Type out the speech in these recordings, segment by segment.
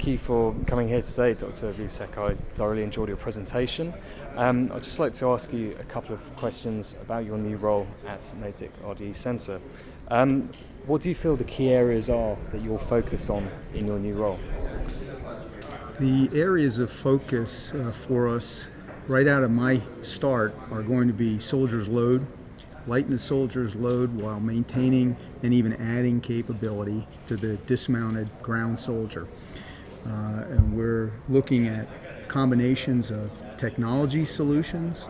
thank you for coming here today, Dr. Obusek. I thoroughly enjoyed your presentation. I'd just like to ask you a couple of questions about your new role at NATICK RDE Center. What do you feel the key areas are that you'll focus on in your new role? The areas of focus for us right out of my start are going to be soldier's load, lighten the soldier's load while maintaining and even adding capability to the dismounted ground soldier. And we're looking at combinations of technology solutions,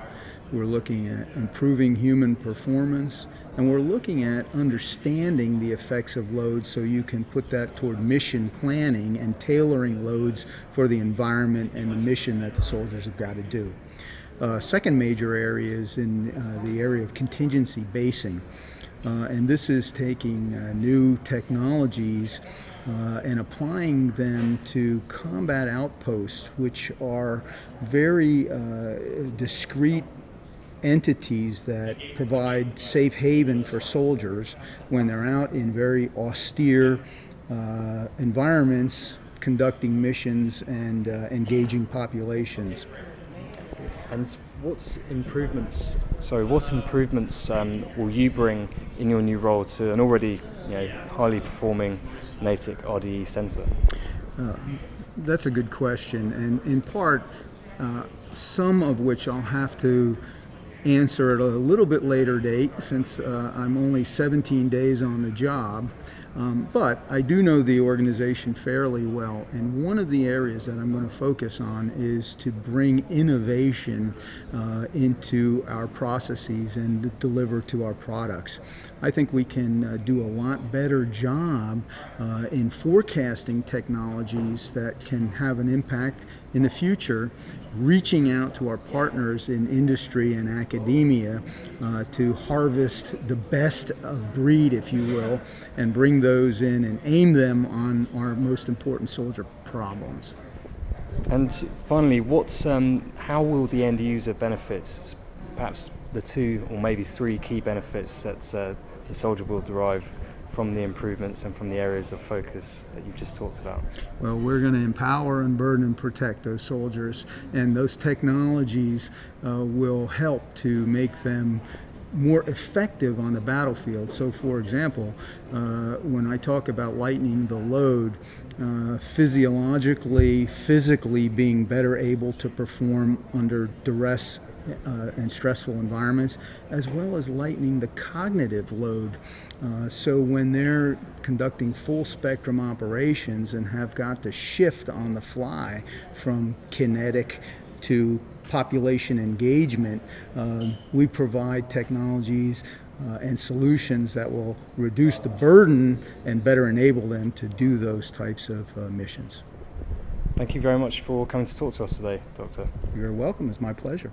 we're looking at improving human performance, and we're looking at understanding the effects of loads so you can put that toward mission planning and tailoring loads for the environment and the mission that the soldiers have got to do. Second major area is in the area of contingency basing. And this is taking new technologies and applying them to combat outposts, which are very discrete entities that provide safe haven for soldiers when they're out in very austere environments conducting missions and engaging populations. And what improvements will you bring in your new role to an already highly performing NATICK RDE Center? That's a good question, and in part, some of which I'll have to answer at a little bit later date since I'm only 17 days on the job. But I do know the organization fairly well, and one of the areas that I'm going to focus on is to bring innovation into our processes and deliver to our products. I think we can do a lot better job in forecasting technologies that can have an impact in the future, reaching out to our partners in industry and academia to harvest the best of breed, if you will, and bring those in and aim them on our most important soldier problems. And finally, how will the end user benefit, perhaps the 2 or maybe 3 key benefits that the soldier will derive from the improvements and from the areas of focus that you've just talked about? Well, we're going to empower, unburden, and protect those soldiers, and those technologies will help to make them more effective on the battlefield. So, for example, when I talk about lightening the load, physiologically, physically being better able to perform under duress and stressful environments, as well as lightening the cognitive load. So when they're conducting full spectrum operations and have got to shift on the fly from kinetic to population engagement, we provide technologies and solutions that will reduce the burden and better enable them to do those types of missions. Thank you very much for coming to talk to us today, Doctor. You're welcome. It's my pleasure.